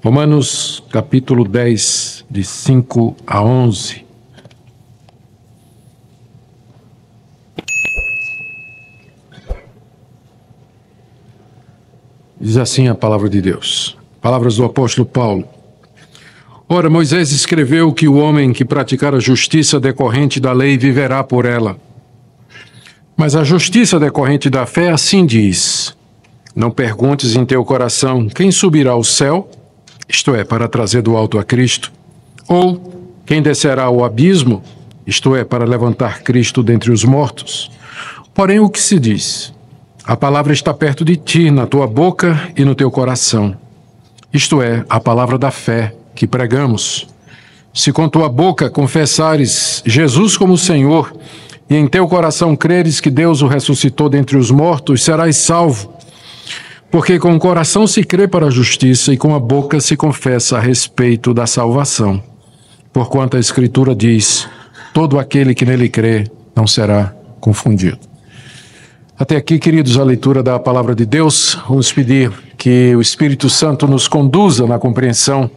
Romanos capítulo 10, de 5 a 11. Diz assim a palavra de Deus. Palavras do apóstolo Paulo. Ora, Moisés escreveu que o homem que praticar a justiça decorrente da lei viverá por ela. Mas a justiça decorrente da fé assim diz: não perguntes em teu coração quem subirá ao céu, isto é, para trazer do alto a Cristo, ou quem descerá ao abismo, isto é, para levantar Cristo dentre os mortos. Porém, o que se diz? A palavra está perto de ti, na tua boca e no teu coração. Isto é, a palavra da fé que pregamos. Se com tua boca confessares Jesus como Senhor, e em teu coração creres que Deus o ressuscitou dentre os mortos, serás salvo. Porque com o coração se crê para a justiça e com a boca se confessa a respeito da salvação. Porquanto a Escritura diz: todo aquele que nele crê não será confundido. Até aqui, queridos, a leitura da palavra de Deus. Vamos pedir que o Espírito Santo nos conduza na compreensão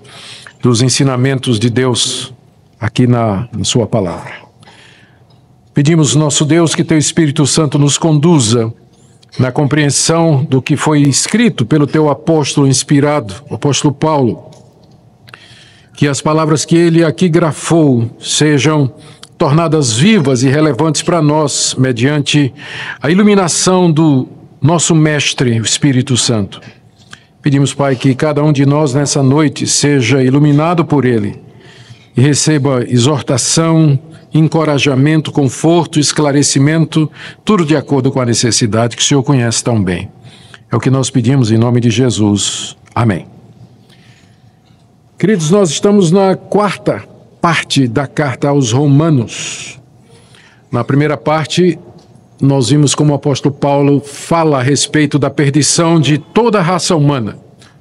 dos ensinamentos de Deus aqui na sua palavra. Pedimos, nosso Deus, que teu Espírito Santo nos conduza na compreensão do que foi escrito pelo teu apóstolo inspirado, o apóstolo Paulo. Que as palavras que ele aqui grafou sejam tornadas vivas e relevantes para nós, mediante a iluminação do nosso Mestre, o Espírito Santo. Pedimos, Pai, que cada um de nós nessa noite seja iluminado por ele e receba exortação, encorajamento, conforto, esclarecimento, tudo de acordo com a necessidade que o Senhor conhece tão bem. É o que nós pedimos em nome de Jesus. Amém. Queridos, nós estamos na quarta parte da carta aos Romanos. Na primeira parte, nós vimos como o apóstolo Paulo fala a respeito da perdição de toda a raça humana,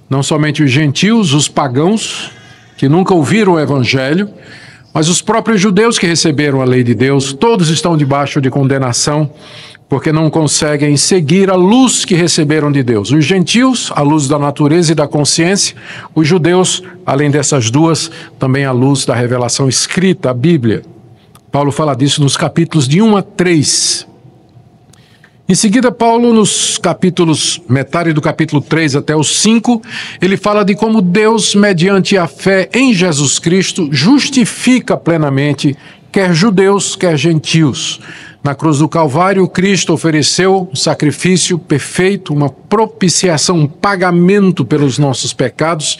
não somente os gentios, os pagãos, que nunca ouviram o evangelho, mas os próprios judeus que receberam a lei de Deus, todos estão debaixo de condenação, porque não conseguem seguir a luz que receberam de Deus. Os gentios, a luz da natureza e da consciência; os judeus, além dessas duas, também a luz da revelação escrita, a Bíblia. Paulo fala disso nos capítulos de 1 a 3. Em seguida, Paulo, nos capítulos, metade do capítulo 3 até o 5, ele fala de como Deus, mediante a fé em Jesus Cristo, justifica plenamente quer judeus, quer gentios. Na cruz do Calvário, Cristo ofereceu um sacrifício perfeito, uma propiciação, um pagamento pelos nossos pecados,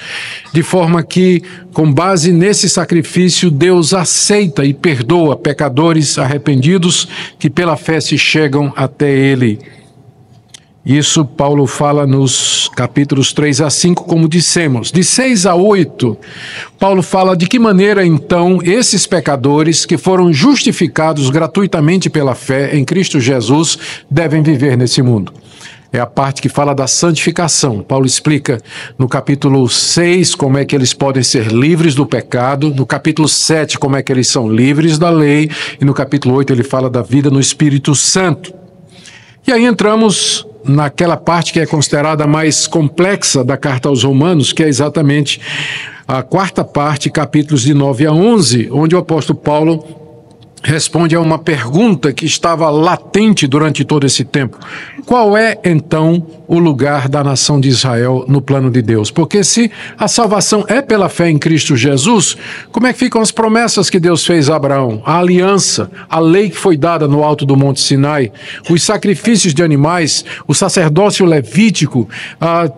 de forma que, com base nesse sacrifício, Deus aceita e perdoa pecadores arrependidos que pela fé se chegam até Ele. Isso Paulo fala nos capítulos 3 a 5, como dissemos. De 6 a 8, Paulo fala de que maneira, então, esses pecadores que foram justificados gratuitamente pela fé em Cristo Jesus devem viver nesse mundo. É a parte que fala da santificação. Paulo explica no capítulo 6 como é que eles podem ser livres do pecado, no capítulo 7 como é que eles são livres da lei, e no capítulo 8 ele fala da vida no Espírito Santo. E aí entramos naquela parte que é considerada a mais complexa da carta aos Romanos, que é exatamente a quarta parte, capítulos de 9 a 11, onde o apóstolo Paulo responde a uma pergunta que estava latente durante todo esse tempo. Qual é, então, o lugar da nação de Israel no plano de Deus? Porque se a salvação é pela fé em Cristo Jesus, como é que ficam as promessas que Deus fez a Abraão? A aliança, a lei que foi dada no alto do Monte Sinai, os sacrifícios de animais, o sacerdócio levítico,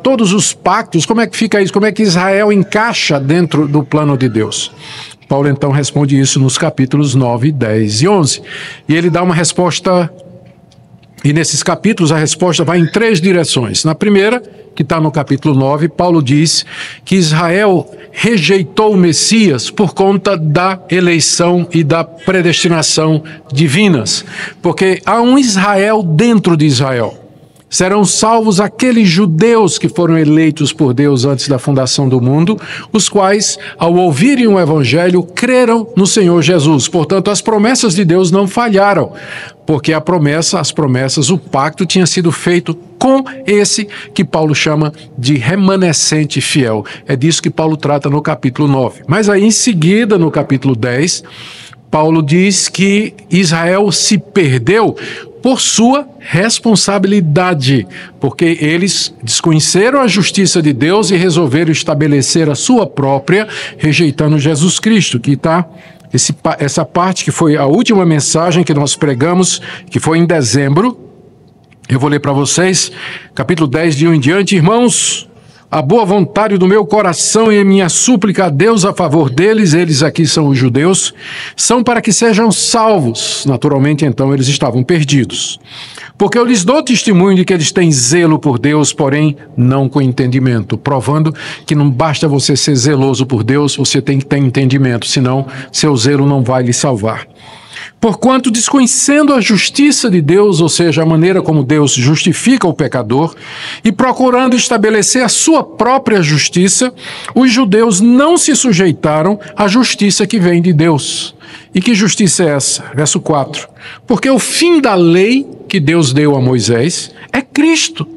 todos os pactos, como é que fica isso? Como é que Israel encaixa dentro do plano de Deus? Paulo então responde isso nos capítulos 9, 10 e 11. E ele dá uma resposta, e nesses capítulos a resposta vai em três direções. Na primeira, que está no capítulo 9, Paulo diz que Israel rejeitou o Messias por conta da eleição e da predestinação divinas. Porque há um Israel dentro de Israel. Serão salvos aqueles judeus que foram eleitos por Deus antes da fundação do mundo, os quais, ao ouvirem o Evangelho, creram no Senhor Jesus. Portanto, as promessas de Deus não falharam, porque as promessas, o pacto tinha sido feito com esse que Paulo chama de remanescente fiel. É disso que Paulo trata no capítulo 9. Mas aí em seguida, no capítulo 10, Paulo diz que Israel se perdeu por sua responsabilidade, porque eles desconheceram a justiça de Deus e resolveram estabelecer a sua própria, rejeitando Jesus Cristo, que está essa parte que foi a última mensagem que nós pregamos, que foi em dezembro. Eu vou ler para vocês, capítulo 10, de 1 em diante. Irmãos, a boa vontade do meu coração e a minha súplica a Deus a favor deles, eles aqui são os judeus, são para que sejam salvos. Naturalmente, então, eles estavam perdidos. Porque eu lhes dou testemunho de que eles têm zelo por Deus, porém não com entendimento, provando que não basta você ser zeloso por Deus, você tem que ter entendimento, senão seu zelo não vai lhe salvar. Porquanto, desconhecendo a justiça de Deus, ou seja, a maneira como Deus justifica o pecador, e procurando estabelecer a sua própria justiça, os judeus não se sujeitaram à justiça que vem de Deus. E que justiça é essa? Verso 4. Porque o fim da lei que Deus deu a Moisés é Cristo,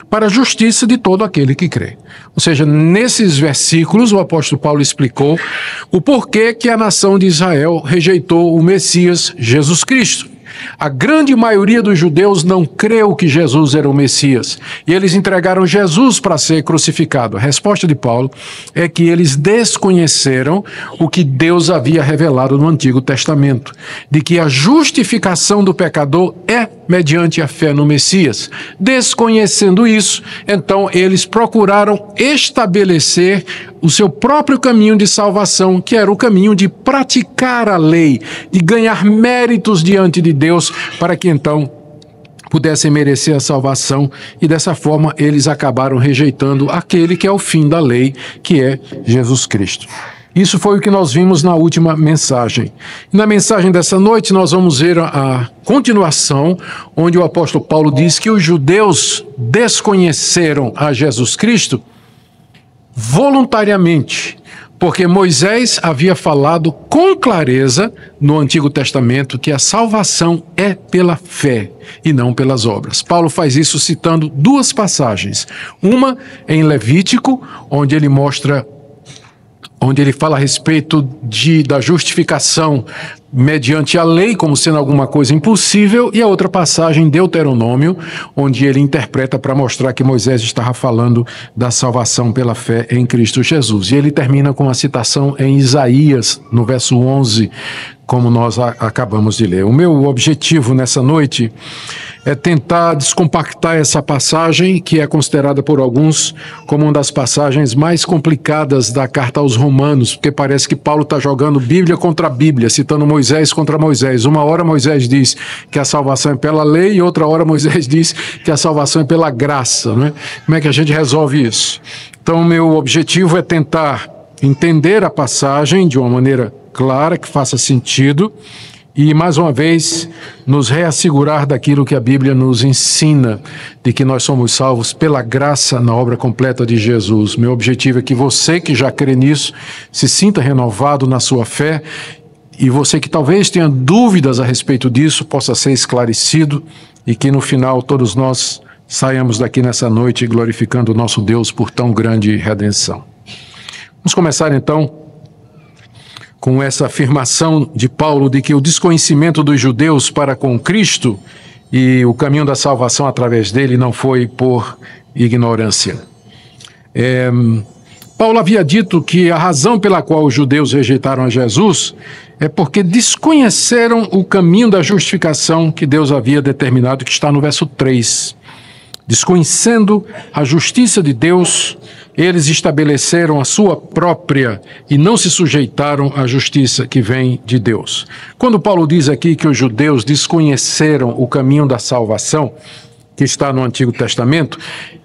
para a justiça de todo aquele que crê. Ou seja, nesses versículos o apóstolo Paulo explicou o porquê que a nação de Israel rejeitou o Messias Jesus Cristo. A grande maioria dos judeus não creu que Jesus era o Messias, e eles entregaram Jesus para ser crucificado. A resposta de Paulo é que eles desconheceram o que Deus havia revelado no Antigo Testamento, de que a justificação do pecador é mediante a fé no Messias. Desconhecendo isso, então eles procuraram estabelecer o seu próprio caminho de salvação, que era o caminho de praticar a lei, de ganhar méritos diante de Deus, para que então pudessem merecer a salvação, e dessa forma eles acabaram rejeitando aquele que é o fim da lei, que é Jesus Cristo. Isso foi o que nós vimos na última mensagem. Na mensagem dessa noite nós vamos ver a continuação, onde o apóstolo Paulo diz que os judeus desconheceram a Jesus Cristo voluntariamente, porque Moisés havia falado com clareza no Antigo Testamento que a salvação é pela fé e não pelas obras. Paulo faz isso citando duas passagens. Uma em Levítico, onde ele fala a respeito da justificação mediante a lei, como sendo alguma coisa impossível, e a outra passagem em Deuteronômio, onde ele interpreta para mostrar que Moisés estava falando da salvação pela fé em Cristo Jesus. E ele termina com a citação em Isaías, no verso 11, como nós acabamos de ler. O meu objetivo nessa noite é tentar descompactar essa passagem, que é considerada por alguns como uma das passagens mais complicadas da carta aos Romanos, porque parece que Paulo está jogando Bíblia contra Bíblia, citando Moisés contra Moisés. Uma hora Moisés diz que a salvação é pela lei, e outra hora Moisés diz que a salvação é pela graça, né? Como é que a gente resolve isso? Então, meu objetivo é tentar entender a passagem de uma maneira clara, que faça sentido, e, mais uma vez, nos reassegurar daquilo que a Bíblia nos ensina, de que nós somos salvos pela graça na obra completa de Jesus. Meu objetivo é que você que já crê nisso se sinta renovado na sua fé, e você que talvez tenha dúvidas a respeito disso possa ser esclarecido, e que no final todos nós saiamos daqui nessa noite glorificando o nosso Deus por tão grande redenção. Vamos começar então com essa afirmação de Paulo de que o desconhecimento dos judeus para com Cristo e o caminho da salvação através dele não foi por ignorância. Paulo havia dito que a razão pela qual os judeus rejeitaram a Jesus é porque desconheceram o caminho da justificação que Deus havia determinado, que está no verso 3. Desconhecendo a justiça de Deus, eles estabeleceram a sua própria e não se sujeitaram à justiça que vem de Deus. Quando Paulo diz aqui que os judeus desconheceram o caminho da salvação, que está no Antigo Testamento,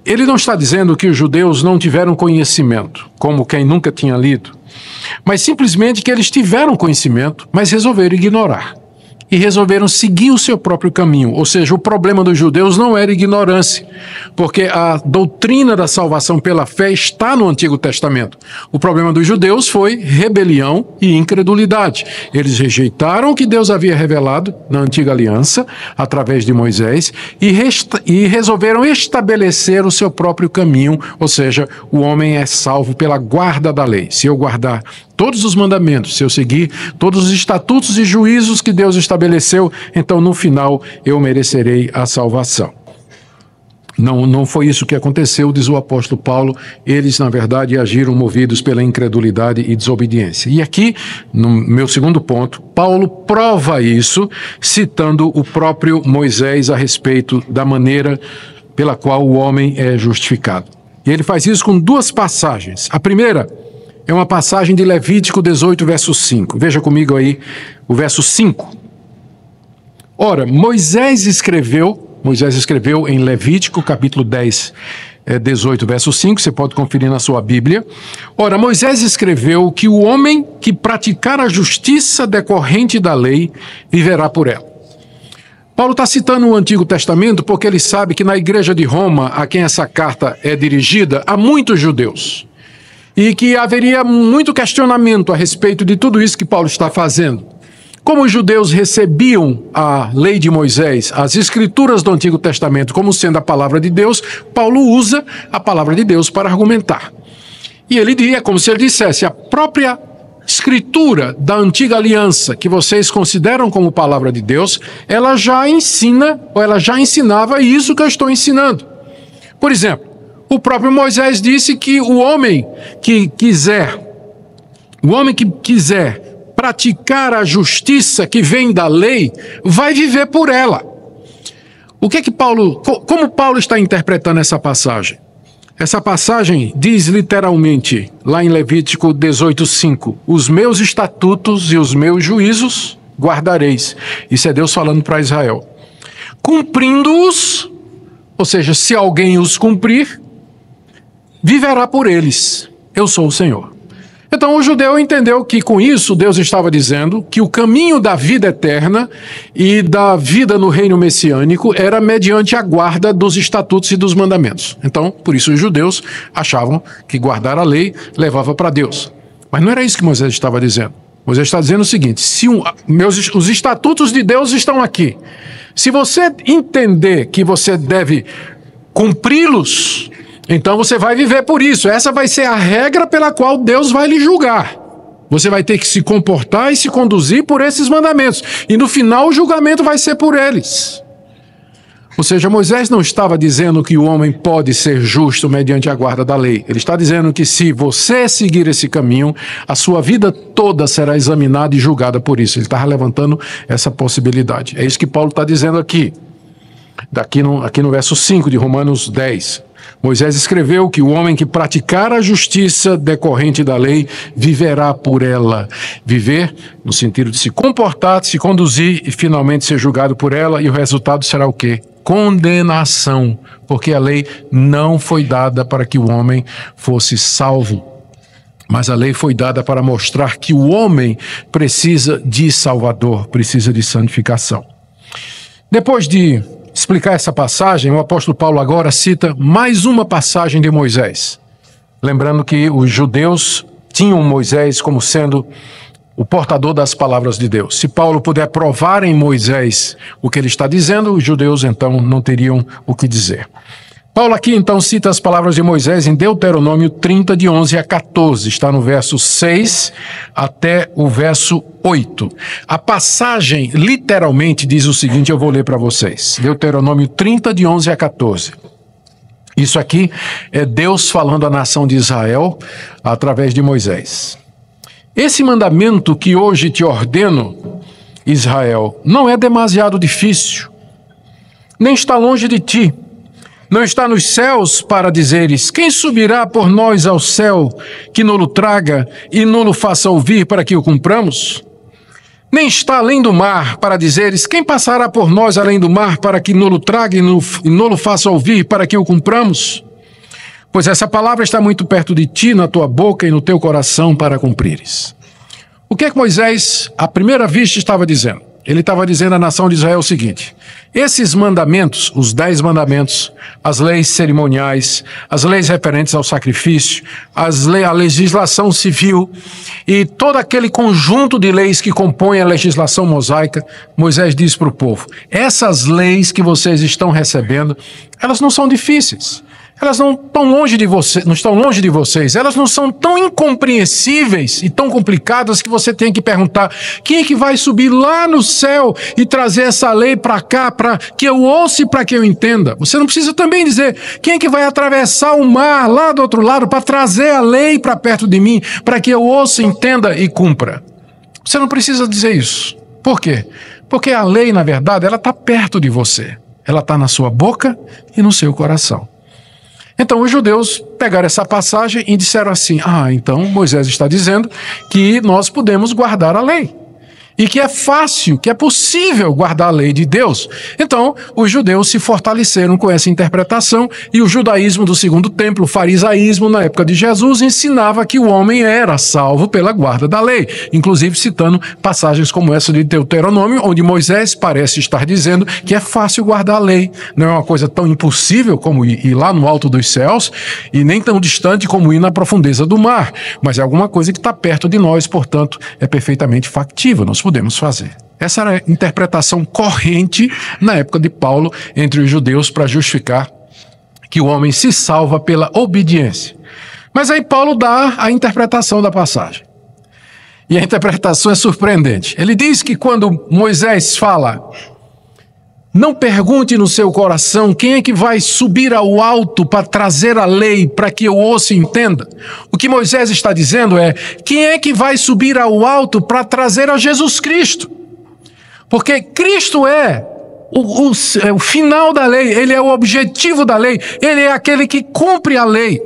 ele não está dizendo que os judeus não tiveram conhecimento, como quem nunca tinha lido, mas simplesmente que eles tiveram conhecimento, mas resolveram ignorar. e resolveram seguir o seu próprio caminho. Ou seja, o problema dos judeus não era ignorância, porque a doutrina da salvação pela fé está no Antigo Testamento. O problema dos judeus foi rebelião e incredulidade. Eles rejeitaram o que Deus havia revelado na Antiga Aliança, através de Moisés, e resolveram estabelecer o seu próprio caminho, ou seja, o homem é salvo pela guarda da lei. Se eu guardar todos os mandamentos, se eu seguir todos os estatutos e juízos que Deus estabeleceu, então no final eu merecerei a salvação. Não foi isso que aconteceu, diz o apóstolo Paulo. Eles, na verdade, agiram movidos pela incredulidade e desobediência. E aqui, no meu segundo ponto, Paulo prova isso, citando o próprio Moisés a respeito da maneira pela qual o homem é justificado. E ele faz isso com duas passagens. A primeira é uma passagem de Levítico 18, verso 5. Veja comigo aí o verso 5. Ora, Moisés escreveu em Levítico, capítulo 10, 18, verso 5, você pode conferir na sua Bíblia. Ora, Moisés escreveu que o homem que praticar a justiça decorrente da lei viverá por ela. Paulo está citando o Antigo Testamento porque ele sabe que na igreja de Roma, a quem essa carta é dirigida, há muitos judeus. E que haveria muito questionamento a respeito de tudo isso que Paulo está fazendo. Como os judeus recebiam a lei de Moisés, as escrituras do Antigo Testamento, como sendo a palavra de Deus, Paulo usa a palavra de Deus para argumentar. E ele diria, como se ele dissesse, a própria escritura da Antiga Aliança, que vocês consideram como palavra de Deus, ela já ensina, ou ela já ensinava isso que eu estou ensinando. Por exemplo, o próprio Moisés disse que o homem que quiser praticar a justiça que vem da lei, vai viver por ela. Como Paulo está interpretando essa passagem? Essa passagem diz literalmente, lá em Levítico 18:5, os meus estatutos e os meus juízos guardareis. Isso é Deus falando para Israel. Cumprindo-os, ou seja, se alguém os cumprir, viverá por eles. Eu sou o Senhor. Então o judeu entendeu que com isso Deus estava dizendo que o caminho da vida eterna e da vida no reino messiânico era mediante a guarda dos estatutos e dos mandamentos. Então, por isso os judeus achavam que guardar a lei levava para Deus. Mas não era isso que Moisés estava dizendo. Moisés está dizendo o seguinte, os estatutos de Deus estão aqui. Se você entender que você deve cumpri-los, então você vai viver por isso. Essa vai ser a regra pela qual Deus vai lhe julgar. Você vai ter que se comportar e se conduzir por esses mandamentos. E no final o julgamento vai ser por eles. Ou seja, Moisés não estava dizendo que o homem pode ser justo mediante a guarda da lei. Ele está dizendo que se você seguir esse caminho, a sua vida toda será examinada e julgada por isso. Ele estava levantando essa possibilidade. É isso que Paulo está dizendo aqui. Aqui no verso 5 de Romanos 10. Moisés escreveu que o homem que praticar a justiça decorrente da lei viverá por ela. Viver no sentido de se comportar, de se conduzir e finalmente ser julgado por ela. E o resultado será o quê? Condenação, porque a lei não foi dada para que o homem fosse salvo. Mas a lei foi dada para mostrar que o homem precisa de Salvador, precisa de santificação. Depois de explicar essa passagem, o apóstolo Paulo agora cita mais uma passagem de Moisés. Lembrando que os judeus tinham Moisés como sendo o portador das palavras de Deus. Se Paulo puder provar em Moisés o que ele está dizendo, os judeus então não teriam o que dizer. Paulo aqui então cita as palavras de Moisés em Deuteronômio 30, de 11 a 14. Está no verso 6 até o verso 8. A passagem literalmente diz o seguinte, eu vou ler para vocês. Deuteronômio 30, de 11 a 14. Isso aqui é Deus falando à nação de Israel através de Moisés. Esse mandamento que hoje te ordeno, Israel, não é demasiado difícil, nem está longe de ti. Não está nos céus para dizeres, quem subirá por nós ao céu, que nos traga e nos faça ouvir para que o cumpramos? Nem está além do mar para dizeres, quem passará por nós além do mar para que nos traga e nos faça ouvir para que o cumpramos? Pois essa palavra está muito perto de ti, na tua boca e no teu coração para cumprires. O que é que Moisés, à primeira vista, estava dizendo? ele estava dizendo à nação de Israel o seguinte: esses mandamentos, os 10 mandamentos, as leis cerimoniais, as leis referentes ao sacrifício, a legislação civil e todo aquele conjunto de leis que compõem a legislação mosaica, Moisés diz para o povo: essas leis que vocês estão recebendo, elas não são difíceis. Elas não estão longe de vocês, elas não são tão incompreensíveis e tão complicadas que você tem que perguntar: quem é que vai subir lá no céu e trazer essa lei para cá, para que eu ouça e para que eu entenda? Você não precisa também dizer: quem é que vai atravessar o mar lá do outro lado para trazer a lei para perto de mim, para que eu ouça, entenda e cumpra? Você não precisa dizer isso. Por quê? Porque a lei, na verdade, ela está perto de você. Ela está na sua boca e no seu coração. Então os judeus pegaram essa passagem e disseram assim: então Moisés está dizendo que nós podemos guardar a lei. E que é fácil, que é possível guardar a lei de Deus. Então, os judeus se fortaleceram com essa interpretação e o judaísmo do segundo templo, o farisaísmo, na época de Jesus, ensinava que o homem era salvo pela guarda da lei. Inclusive citando passagens como essa de Deuteronômio, onde Moisés parece estar dizendo que é fácil guardar a lei. Não é uma coisa tão impossível como ir lá no alto dos céus e nem tão distante como ir na profundeza do mar. Mas é alguma coisa que está perto de nós, portanto, é perfeitamente factível. Nós podemos fazer. Essa era a interpretação corrente na época de Paulo entre os judeus para justificar que o homem se salva pela obediência. Mas aí Paulo dá a interpretação da passagem. E a interpretação é surpreendente. Ele diz que quando Moisés fala: não pergunte no seu coração quem é que vai subir ao alto para trazer a lei para que eu ouça e entenda. O que Moisés está dizendo é: quem é que vai subir ao alto para trazer a Jesus Cristo? Porque Cristo é o final da lei, ele é o objetivo da lei, ele é aquele que cumpre a lei.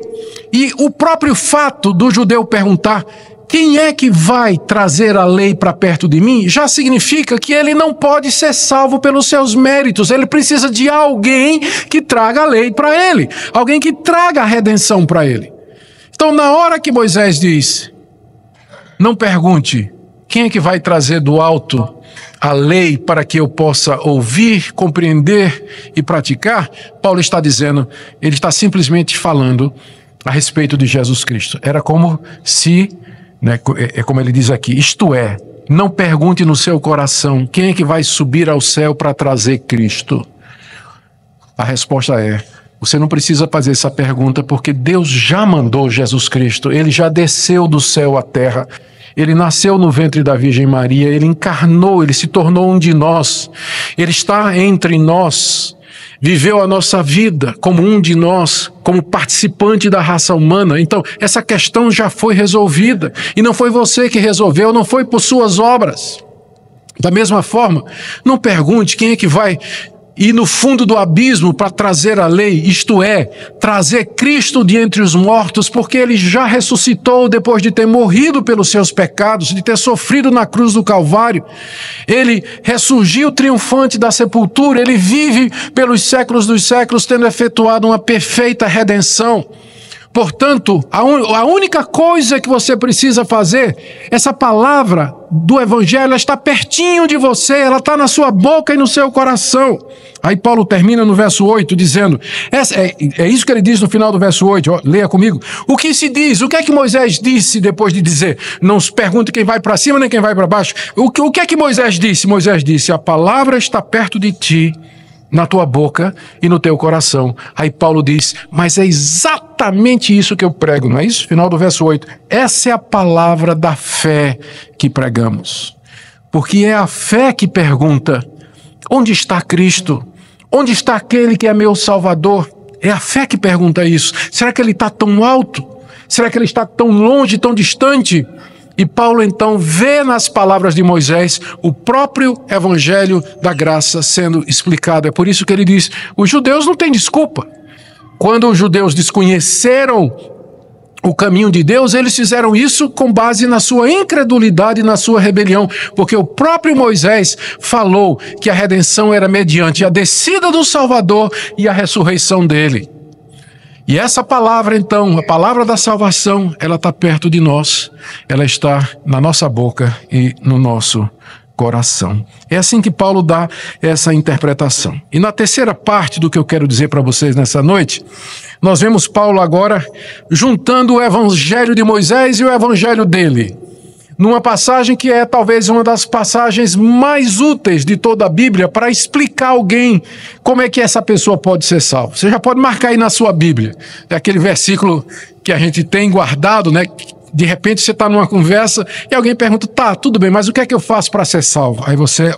E o próprio fato do judeu perguntar: quem é que vai trazer a lei para perto de mim? Já significa que ele não pode ser salvo pelos seus méritos. Ele precisa de alguém que traga a lei para ele. Alguém que traga a redenção para ele. Então, na hora que Moisés diz: não pergunte quem é que vai trazer do alto a lei para que eu possa ouvir, compreender e praticar, Paulo está dizendo, ele está simplesmente falando a respeito de Jesus Cristo. Era como se... é como ele diz aqui: isto é, não pergunte no seu coração quem é que vai subir ao céu para trazer Cristo. A resposta é: você não precisa fazer essa pergunta, porque Deus já mandou Jesus Cristo. Ele já desceu do céu à terra. Ele nasceu no ventre da Virgem Maria. Ele encarnou, ele se tornou um de nós. Ele está entre nós. Viveu a nossa vida como um de nós, como participante da raça humana. Então, essa questão já foi resolvida. E não foi você que resolveu, não foi por suas obras. Da mesma forma, não pergunte quem é que vai ir no fundo do abismo para trazer a lei, isto é, trazer Cristo de entre os mortos, porque ele já ressuscitou depois de ter morrido pelos seus pecados, de ter sofrido na cruz do Calvário. Ele ressurgiu triunfante da sepultura, ele vive pelos séculos dos séculos, tendo efetuado uma perfeita redenção. Portanto, a única coisa que você precisa fazer, essa palavra do Evangelho está pertinho de você, ela está na sua boca e no seu coração. Aí Paulo termina no verso 8 dizendo, é isso que ele diz no final do verso 8, leia comigo. O que se diz? O que é que Moisés disse depois de dizer? Não se pergunte quem vai para cima nem quem vai para baixo. O que é que Moisés disse? Moisés disse, a palavra está perto de ti, na tua boca e no teu coração. Aí Paulo diz, mas é exatamente isso que eu prego, não é isso? Final do verso 8. Essa é a palavra da fé que pregamos. Porque é a fé que pergunta, onde está Cristo? Onde está aquele que é meu Salvador? É a fé que pergunta isso. Será que ele está tão alto? Será que ele está tão longe, tão distante? E Paulo então vê nas palavras de Moisés o próprio evangelho da graça sendo explicado. É por isso que ele diz, os judeus não têm desculpa. Quando os judeus desconheceram o caminho de Deus, eles fizeram isso com base na sua incredulidade e na sua rebelião, porque o próprio Moisés falou que a redenção era mediante a descida do Salvador e a ressurreição dele. E essa palavra, então, a palavra da salvação, ela está perto de nós, ela está na nossa boca e no nosso coração. É assim que Paulo dá essa interpretação. E na terceira parte do que eu quero dizer para vocês nessa noite, nós vemos Paulo agora juntando o evangelho de Moisés e o evangelho dele, numa passagem que é talvez uma das passagens mais úteis de toda a Bíblia para explicar a alguém como é que essa pessoa pode ser salva. Você já pode marcar aí na sua Bíblia. É aquele versículo que a gente tem guardado, né? De repente você está numa conversa e alguém pergunta, tá, tudo bem, mas o que é que eu faço para ser salvo? Aí você,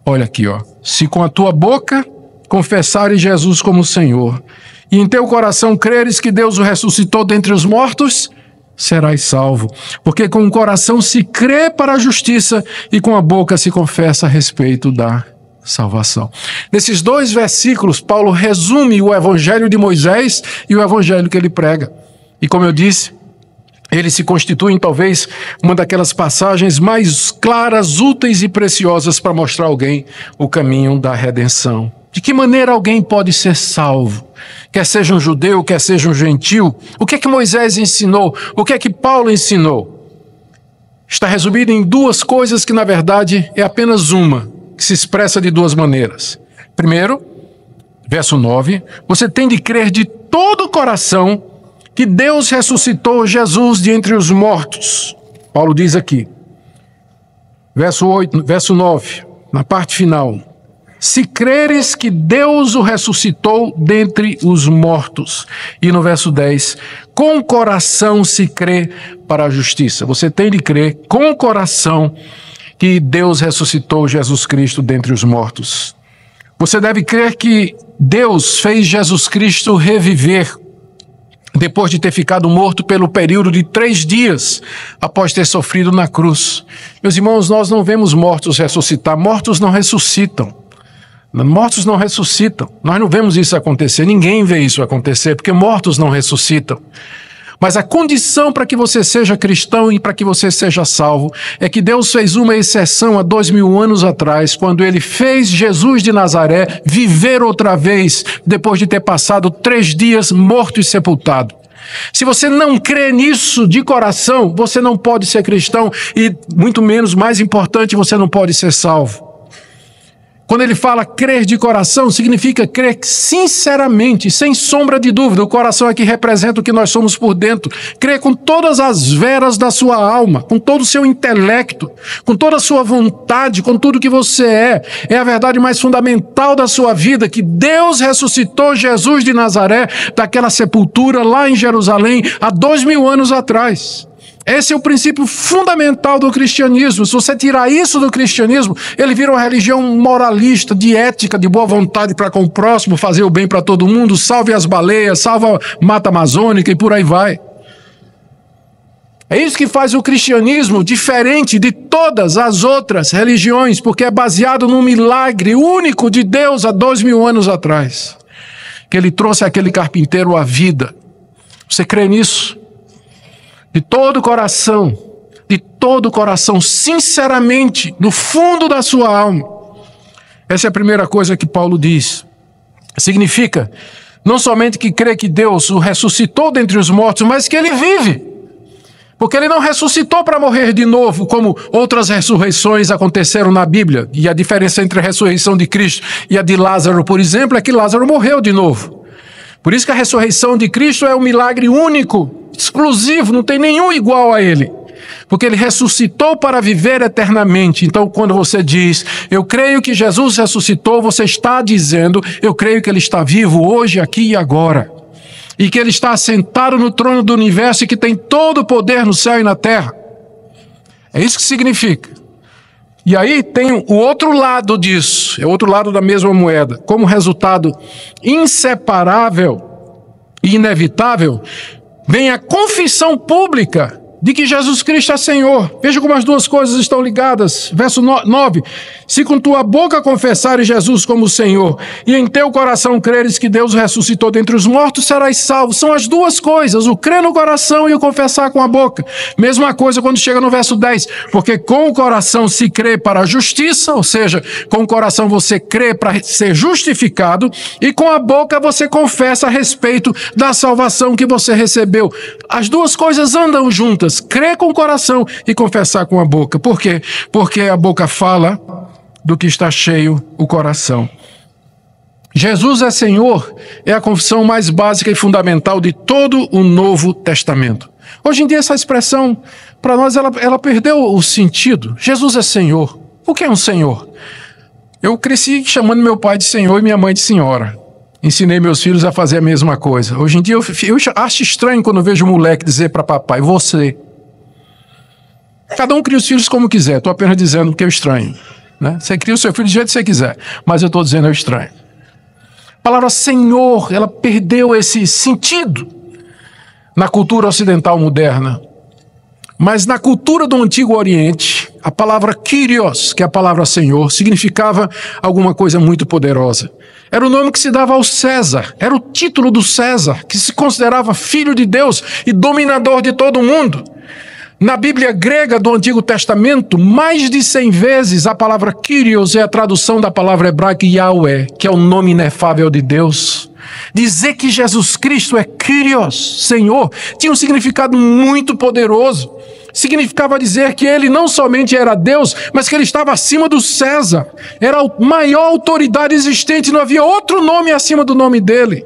olha aqui, ó. Se com a tua boca confessares Jesus como Senhor e em teu coração creres que Deus o ressuscitou dentre os mortos, serás salvo. Porque com o coração se crê para a justiça e com a boca se confessa a respeito da salvação. Nesses dois versículos, Paulo resume o evangelho de Moisés e o evangelho que ele prega. E como eu disse, eles se constituem talvez uma daquelas passagens mais claras, úteis e preciosas para mostrar a alguém o caminho da redenção. De que maneira alguém pode ser salvo? Quer seja um judeu, quer seja um gentil. O que é que Moisés ensinou? O que é que Paulo ensinou? Está resumido em duas coisas que, na verdade, é apenas uma, que se expressa de duas maneiras. Primeiro, verso 9, você tem de crer de todo o coração que Deus ressuscitou Jesus de entre os mortos. Paulo diz aqui, verso 9, na parte final, se creres que Deus o ressuscitou dentre os mortos. E no verso 10, com o coração se crê para a justiça. Você tem de crer com o coração que Deus ressuscitou Jesus Cristo dentre os mortos. Você deve crer que Deus fez Jesus Cristo reviver depois de ter ficado morto pelo período de 3 dias após ter sofrido na cruz. Meus irmãos, nós não vemos mortos ressuscitar. Mortos não ressuscitam. Mortos não ressuscitam. Nós não vemos isso acontecer. Ninguém vê isso acontecer, porque mortos não ressuscitam. Mas a condição para que você seja cristão e para que você seja salvo é que Deus fez uma exceção há 2000 anos atrás, quando Ele fez Jesus de Nazaré viver outra vez, depois de ter passado 3 dias morto e sepultado. Se você não crê nisso de coração, você não pode ser cristão e, muito menos, mais importante, você não pode ser salvo. Quando ele fala crer de coração, significa crer sinceramente, sem sombra de dúvida. O coração é que representa o que nós somos por dentro. Crer com todas as veras da sua alma, com todo o seu intelecto, com toda a sua vontade, com tudo que você é. É a verdade mais fundamental da sua vida, que Deus ressuscitou Jesus de Nazaré daquela sepultura lá em Jerusalém há 2000 anos atrás. Esse é o princípio fundamental do cristianismo. Se você tirar isso do cristianismo, ele vira uma religião moralista, de ética, de boa vontade para com o próximo, fazer o bem para todo mundo, salve as baleias, salva a mata amazônica e por aí vai. É isso que faz o cristianismo diferente de todas as outras religiões, porque é baseado num milagre único de Deus há 2000 anos atrás, que ele trouxe aquele carpinteiro à vida. Você crê nisso? De todo o coração, sinceramente, no fundo da sua alma. Essa é a primeira coisa que Paulo diz. Significa, não somente que crê que Deus o ressuscitou dentre os mortos, mas que ele vive. Porque ele não ressuscitou para morrer de novo, como outras ressurreições aconteceram na Bíblia. E a diferença entre a ressurreição de Cristo e a de Lázaro, por exemplo, é que Lázaro morreu de novo. Por isso que a ressurreição de Cristo é um milagre único, exclusivo, não tem nenhum igual a ele. Porque ele ressuscitou para viver eternamente. Então, quando você diz, eu creio que Jesus ressuscitou, você está dizendo, eu creio que ele está vivo hoje, aqui e agora. E que ele está assentado no trono do universo e que tem todo o poder no céu e na terra. É isso que significa. E aí tem o outro lado disso, é o outro lado da mesma moeda. Como resultado inseparável e inevitável, vem a confissão pública de que Jesus Cristo é Senhor. Veja como as duas coisas estão ligadas. Verso 9. Se com tua boca confessares Jesus como Senhor e em teu coração creres que Deus ressuscitou dentre os mortos, serás salvo. São as duas coisas, o crer no coração e o confessar com a boca. Mesma coisa quando chega no verso 10. Porque com o coração se crê para a justiça, ou seja, com o coração você crê para ser justificado e com a boca você confessa a respeito da salvação que você recebeu. As duas coisas andam juntas. juntas, crer com o coração e confessar com a boca. Por quê? Porque a boca fala do que está cheio o coração. Jesus é Senhor é a confissão mais básica e fundamental de todo o Novo Testamento. Hoje em dia essa expressão, para nós, ela perdeu o sentido. Jesus é Senhor. O que é um Senhor? Eu cresci chamando meu pai de Senhor e minha mãe de Senhora. Ensinei meus filhos a fazer a mesma coisa. Hoje em dia eu acho estranho quando eu vejo um moleque dizer para papai, você. Cada um cria os filhos como quiser. Estou apenas dizendo que eu estranho. Né? Você cria o seu filho do jeito que você quiser. Mas eu estou dizendo eu estranho. A palavra Senhor, ela perdeu esse sentido na cultura ocidental moderna. Mas na cultura do Antigo Oriente, a palavra Kyrios, que é a palavra Senhor, significava alguma coisa muito poderosa. Era o nome que se dava ao César, era o título do César, que se considerava filho de Deus e dominador de todo o mundo. Na Bíblia grega do Antigo Testamento, mais de 100 vezes a palavra Kyrios é a tradução da palavra hebraica Yahweh, que é o nome inefável de Deus. Dizer que Jesus Cristo é Kyrios, Senhor, tinha um significado muito poderoso. Significava dizer que ele não somente era Deus, mas que ele estava acima do César. Era a maior autoridade existente, não havia outro nome acima do nome dele.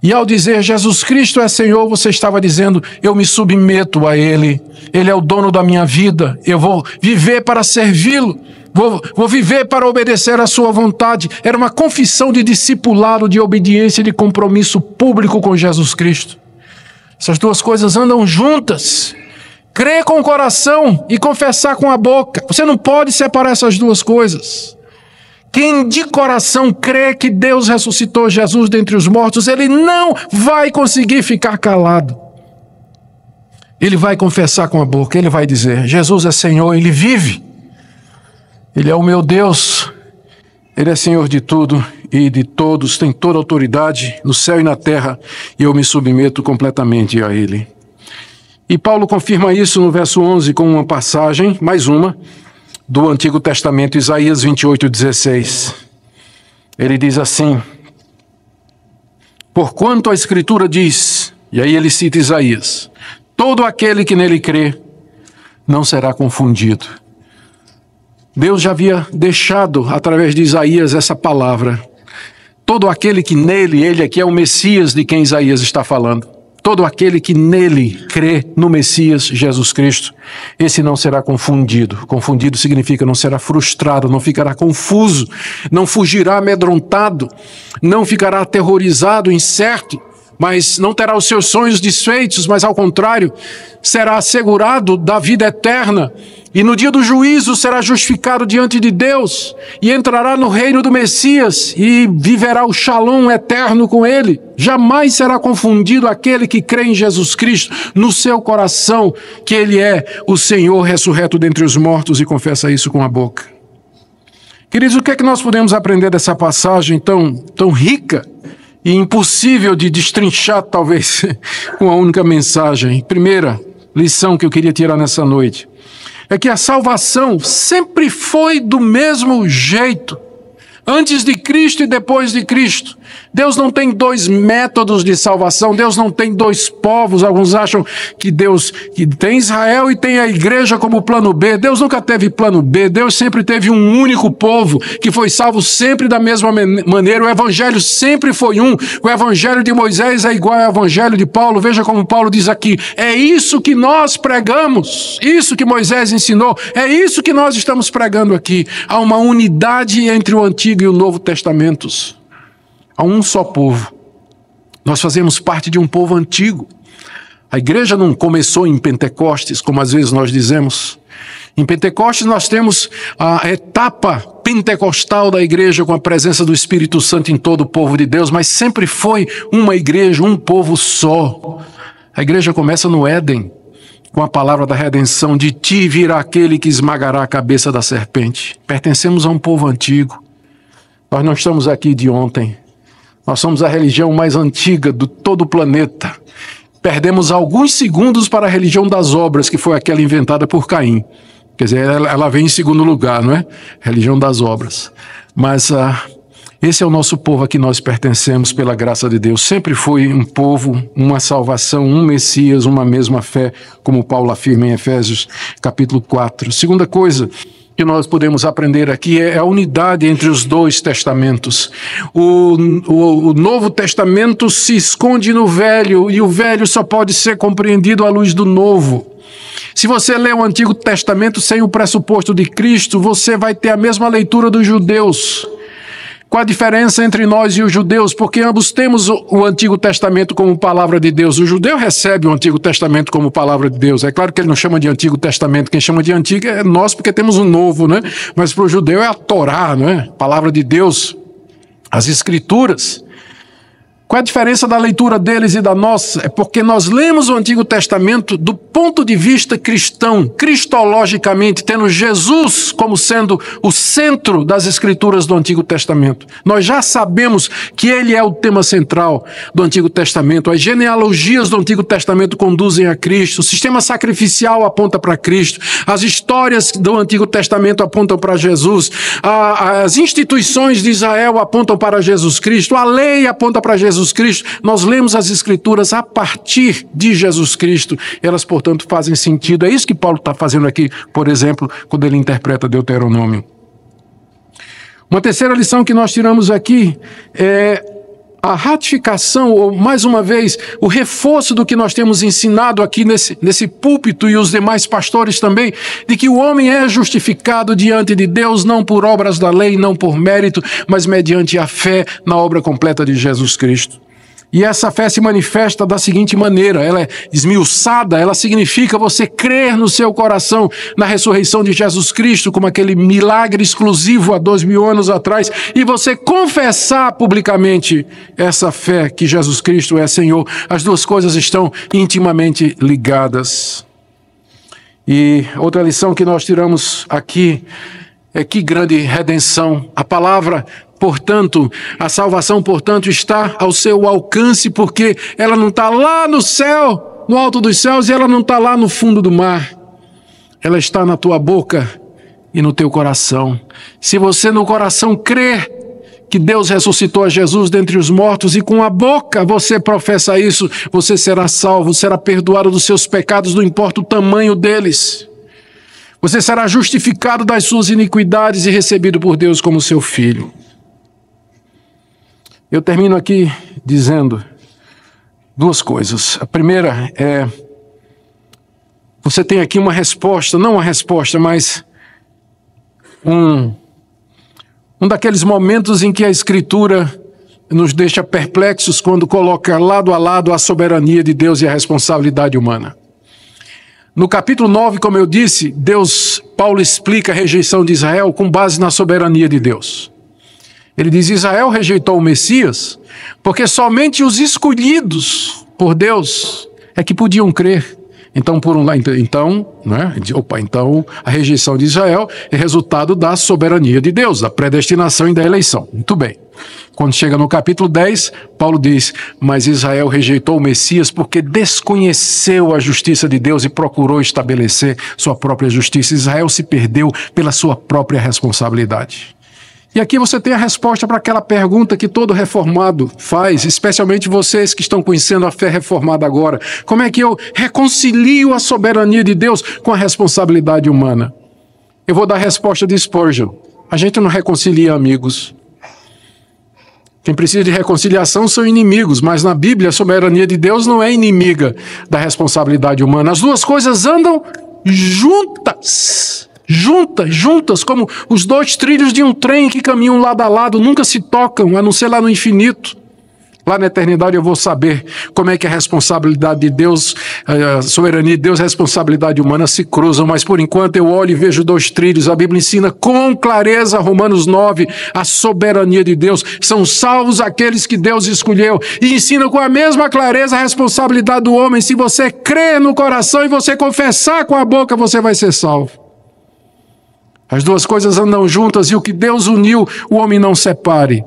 E ao dizer Jesus Cristo é Senhor, você estava dizendo, eu me submeto a Ele. Ele é o dono da minha vida. Eu vou viver para servi-lo. Vou viver para obedecer à sua vontade. Era uma confissão de discipulado, de obediência, de compromisso público com Jesus Cristo. Essas duas coisas andam juntas. Crer com o coração e confessar com a boca. Você não pode separar essas duas coisas. Quem de coração crê que Deus ressuscitou Jesus dentre os mortos, ele não vai conseguir ficar calado. Ele vai confessar com a boca, ele vai dizer, Jesus é Senhor, Ele vive. Ele é o meu Deus, Ele é Senhor de tudo e de todos, tem toda a autoridade no céu e na terra, e eu me submeto completamente a Ele. E Paulo confirma isso no verso 11 com uma passagem, mais uma, do Antigo Testamento, Isaías 28:16. Ele diz assim, porquanto a Escritura diz, e aí ele cita Isaías, todo aquele que nele crê não será confundido. Deus já havia deixado, através de Isaías, essa palavra. Todo aquele que nele, ele aqui é o Messias de quem Isaías está falando. Todo aquele que nele crê no Messias Jesus Cristo, esse não será confundido. Confundido significa não será frustrado, não ficará confuso, não fugirá amedrontado, não ficará aterrorizado, incerto, mas não terá os seus sonhos desfeitos, mas ao contrário, será assegurado da vida eterna. E no dia do juízo será justificado diante de Deus e entrará no reino do Messias e viverá o shalom eterno com ele. Jamais será confundido aquele que crê em Jesus Cristo no seu coração, que ele é o Senhor ressurreto dentre os mortos e confessa isso com a boca. Queridos, o que é que nós podemos aprender dessa passagem tão rica e impossível de destrinchar, talvez, com a única mensagem? Primeira lição que eu queria tirar nessa noite é que a salvação sempre foi do mesmo jeito, antes de Cristo e depois de Cristo. Deus não tem dois métodos de salvação, Deus não tem dois povos. Alguns acham que Deus que tem Israel e tem a igreja como plano B. Deus nunca teve plano B, Deus sempre teve um único povo que foi salvo sempre da mesma maneira. O evangelho sempre foi um. O evangelho de Moisés é igual ao evangelho de Paulo. Veja como Paulo diz aqui, é isso que nós pregamos, isso que Moisés ensinou, é isso que nós estamos pregando aqui. Há uma unidade entre o Antigo e o Novo Testamentos. Há um só povo. Nós fazemos parte de um povo antigo. A igreja não começou em Pentecostes, como às vezes nós dizemos. Em Pentecostes nós temos a etapa pentecostal da igreja com a presença do Espírito Santo em todo o povo de Deus, mas sempre foi uma igreja, um povo só. A igreja começa no Éden, com a palavra da redenção, de ti virá aquele que esmagará a cabeça da serpente. Pertencemos a um povo antigo. Nós não estamos aqui de ontem. Nós somos a religião mais antiga de todo o planeta. Perdemos alguns segundos para a religião das obras, que foi aquela inventada por Caim. Quer dizer, ela vem em segundo lugar, não é? Religião das obras. Mas Esse é o nosso povo a que nós pertencemos pela graça de Deus. Sempre foi um povo, uma salvação, um Messias, uma mesma fé, como Paulo afirma em Efésios capítulo 4. Segunda coisa que nós podemos aprender aqui é a unidade entre os dois testamentos. O Novo Testamento se esconde no Velho, e o Velho só pode ser compreendido à luz do Novo. Se você lê o Antigo Testamento sem o pressuposto de Cristo, você vai ter a mesma leitura dos judeus. Qual a diferença entre nós e os judeus? Porque ambos temos o Antigo Testamento como palavra de Deus. O judeu recebe o Antigo Testamento como palavra de Deus. É claro que ele não chama de Antigo Testamento. Quem chama de Antigo é nós, porque temos um Novo, né? Mas para o judeu é a Torá, né? Palavra de Deus, as Escrituras. Qual é a diferença da leitura deles e da nossa? É porque nós lemos o Antigo Testamento do ponto de vista cristão, cristologicamente, tendo Jesus como sendo o centro das Escrituras do Antigo Testamento. Nós já sabemos que ele é o tema central do Antigo Testamento. As genealogias do Antigo Testamento conduzem a Cristo. O sistema sacrificial aponta para Cristo. As histórias do Antigo Testamento apontam para Jesus. As instituições de Israel apontam para Jesus Cristo. A lei aponta para Jesus Cristo. Nós lemos as Escrituras a partir de Jesus Cristo. Elas, portanto, fazem sentido. É isso que Paulo está fazendo aqui, por exemplo, quando ele interpreta Deuteronômio. Uma terceira lição que nós tiramos aqui é a ratificação, ou mais uma vez, o reforço do que nós temos ensinado aqui nesse púlpito, e os demais pastores também, de que o homem é justificado diante de Deus não por obras da lei, não por mérito, mas mediante a fé na obra completa de Jesus Cristo. E essa fé se manifesta da seguinte maneira: ela é esmiuçada, ela significa você crer no seu coração na ressurreição de Jesus Cristo, como aquele milagre exclusivo há 2000 anos atrás, e você confessar publicamente essa fé que Jesus Cristo é Senhor. As duas coisas estão intimamente ligadas. E outra lição que nós tiramos aqui é que grande redenção. A palavra, portanto, a salvação, portanto, está ao seu alcance, porque ela não está lá no céu, no alto dos céus, e ela não está lá no fundo do mar. Ela está na tua boca e no teu coração. Se você no coração crer que Deus ressuscitou a Jesus dentre os mortos, e com a boca você professa isso, você será salvo, será perdoado dos seus pecados, não importa o tamanho deles. Você será justificado das suas iniquidades e recebido por Deus como seu filho. Eu termino aqui dizendo duas coisas. A primeira é, você tem aqui uma resposta, não uma resposta, mas um daqueles momentos em que a Escritura nos deixa perplexos quando coloca lado a lado a soberania de Deus e a responsabilidade humana. No capítulo 9, como eu disse, Paulo explica a rejeição de Israel com base na soberania de Deus. Ele diz: Israel rejeitou o Messias porque somente os escolhidos por Deus é que podiam crer. Então, então a rejeição de Israel é resultado da soberania de Deus, da predestinação e da eleição. Muito bem. Quando chega no capítulo 10, Paulo diz: mas Israel rejeitou o Messias porque desconheceu a justiça de Deus e procurou estabelecer sua própria justiça. Israel se perdeu pela sua própria responsabilidade. E aqui você tem a resposta para aquela pergunta que todo reformado faz, especialmente vocês que estão conhecendo a fé reformada agora. Como é que eu reconcilio a soberania de Deus com a responsabilidade humana? Eu vou dar a resposta de Spurgeon: a gente não reconcilia amigos. Quem precisa de reconciliação são inimigos, mas na Bíblia a soberania de Deus não é inimiga da responsabilidade humana. As duas coisas andam juntas, como os dois trilhos de um trem que caminham lado a lado, nunca se tocam, a não ser lá no infinito. Lá na eternidade eu vou saber como é que a responsabilidade de Deus, a soberania de Deus e a responsabilidade humana se cruzam, mas por enquanto eu olho e vejo dois trilhos. A Bíblia ensina com clareza, Romanos 9, a soberania de Deus. São salvos aqueles que Deus escolheu, e ensina com a mesma clareza a responsabilidade do homem. Se você crer no coração e você confessar com a boca, você vai ser salvo. As duas coisas andam juntas, e o que Deus uniu, o homem não separe.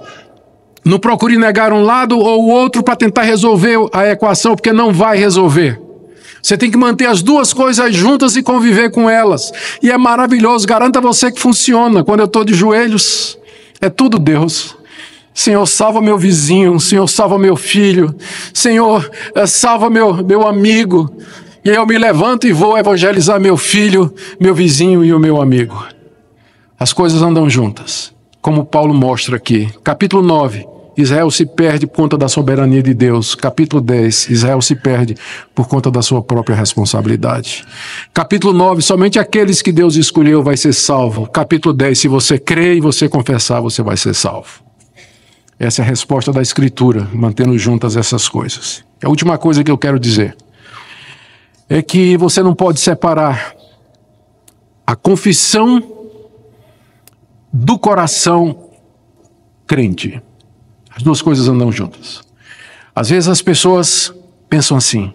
Não procure negar um lado ou o outro para tentar resolver a equação, porque não vai resolver. Você tem que manter as duas coisas juntas e conviver com elas. E é maravilhoso, garanto a você que funciona. Quando eu estou de joelhos, é tudo Deus. Senhor, salva meu vizinho. Senhor, salva meu filho. Senhor, salva meu amigo. E aí eu me levanto e vou evangelizar meu filho, meu vizinho e o meu amigo. As coisas andam juntas, como Paulo mostra aqui. Capítulo 9, Israel se perde por conta da soberania de Deus. Capítulo 10, Israel se perde por conta da sua própria responsabilidade. Capítulo 9, somente aqueles que Deus escolheu vai ser salvo. Capítulo 10, se você crer e você confessar, você vai ser salvo. Essa é a resposta da Escritura, mantendo juntas essas coisas. A última coisa que eu quero dizer é que você não pode separar a confissão do coração crente. As duas coisas andam juntas. Às vezes as pessoas pensam assim: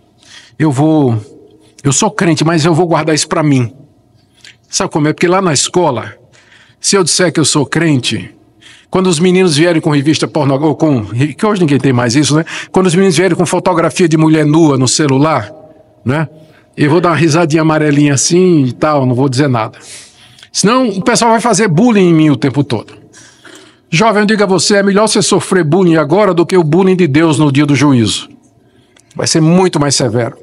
eu sou crente, mas eu vou guardar isso para mim. Sabe como é? Porque lá na escola, se eu disser que eu sou crente, quando os meninos vierem com revista pornográfica, que hoje ninguém tem mais isso, né? Quando os meninos vierem com fotografia de mulher nua no celular, né? Eu vou dar uma risadinha amarelinha assim e tal, não vou dizer nada. Senão o pessoal vai fazer bullying em mim o tempo todo. Jovem, eu digo a você, é melhor você sofrer bullying agora do que o bullying de Deus no dia do juízo. Vai ser muito mais severo.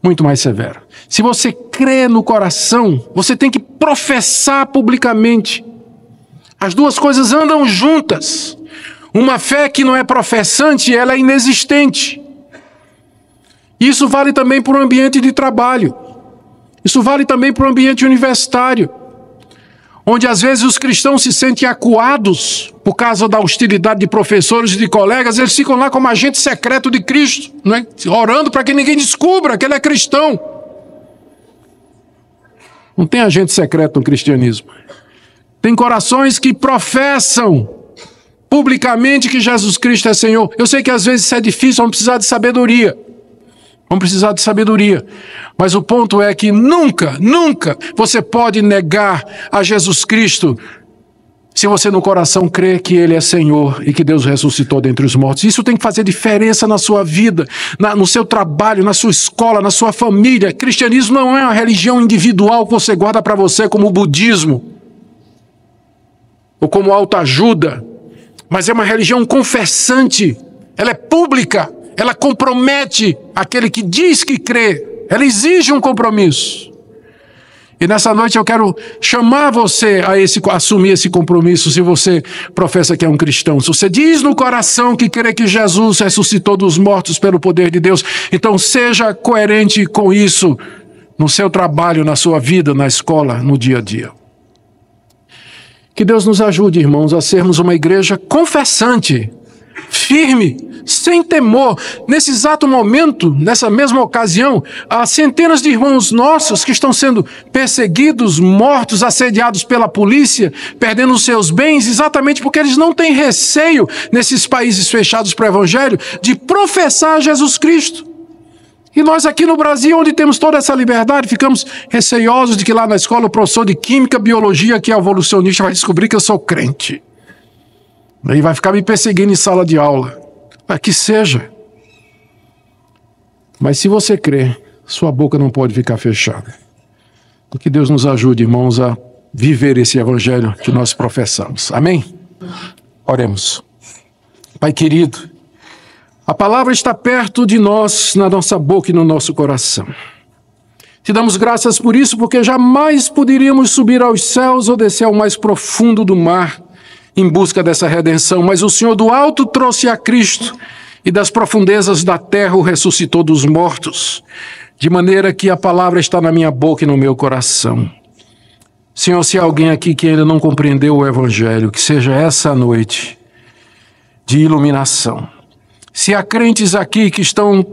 Muito mais severo. Se você crê no coração, você tem que professar publicamente. As duas coisas andam juntas. Uma fé que não é professante, ela é inexistente. Isso vale também para o ambiente de trabalho. Isso vale também para o ambiente universitário, onde às vezes os cristãos se sentem acuados por causa da hostilidade de professores e de colegas. Eles ficam lá como agente secreto de Cristo, né? Orando para que ninguém descubra que ele é cristão. Não tem agente secreto no cristianismo. Tem corações que professam publicamente que Jesus Cristo é Senhor. Eu sei que às vezes isso é difícil, vamos precisar de sabedoria. Vamos precisar de sabedoria. Mas o ponto é que nunca você pode negar a Jesus Cristo se você no coração crê que Ele é Senhor e que Deus ressuscitou dentre os mortos. Isso tem que fazer diferença na sua vida, no seu trabalho, na sua escola, na sua família. Cristianismo não é uma religião individual que você guarda para você como o budismo ou como autoajuda, mas é uma religião confessante. Ela é pública. Ela compromete aquele que diz que crê. Ela exige um compromisso. E nessa noite eu quero chamar você a assumir esse compromisso, se você professa que é um cristão. Se você diz no coração que crê que Jesus ressuscitou dos mortos pelo poder de Deus, então seja coerente com isso no seu trabalho, na sua vida, na escola, no dia a dia. Que Deus nos ajude, irmãos, a sermos uma igreja confessante, firme, sem temor. Nesse exato momento, nessa mesma ocasião, há centenas de irmãos nossos que estão sendo perseguidos, mortos, assediados pela polícia, perdendo os seus bens, exatamente porque eles não têm receio, nesses países fechados para o Evangelho, de professar Jesus Cristo. E nós aqui no Brasil, onde temos toda essa liberdade, ficamos receiosos de que lá na escola o professor de Química, Biologia, que é evolucionista, vai descobrir que eu sou crente. E vai ficar me perseguindo em sala de aula. Que seja. Mas se você crê, sua boca não pode ficar fechada. Que Deus nos ajude, irmãos, a viver esse evangelho que nós professamos. Amém? Oremos. Pai querido, a palavra está perto de nós, na nossa boca e no nosso coração. Te damos graças por isso, porque jamais poderíamos subir aos céus ou descer ao mais profundo do mar em busca dessa redenção, mas o Senhor do alto trouxe a Cristo e das profundezas da terra o ressuscitou dos mortos, de maneira que a palavra está na minha boca e no meu coração. Senhor, se há alguém aqui que ainda não compreendeu o Evangelho, que seja essa noite de iluminação. Se há crentes aqui que estão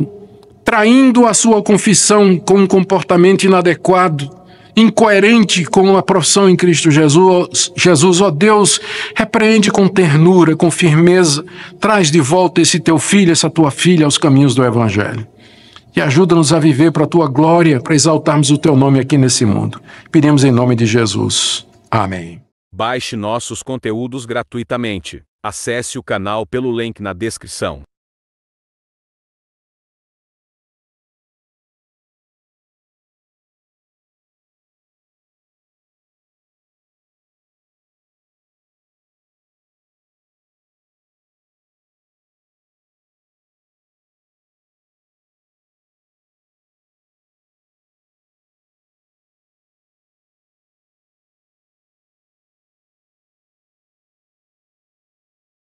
traindo a sua confissão com um comportamento inadequado, incoerente com a profissão em Cristo Jesus, ó Deus, repreende com ternura, com firmeza, traz de volta esse teu filho, essa tua filha aos caminhos do Evangelho. E ajuda-nos a viver para a tua glória, para exaltarmos o teu nome aqui nesse mundo. Pedimos em nome de Jesus. Amém. Baixe nossos conteúdos gratuitamente. Acesse o canal pelo link na descrição.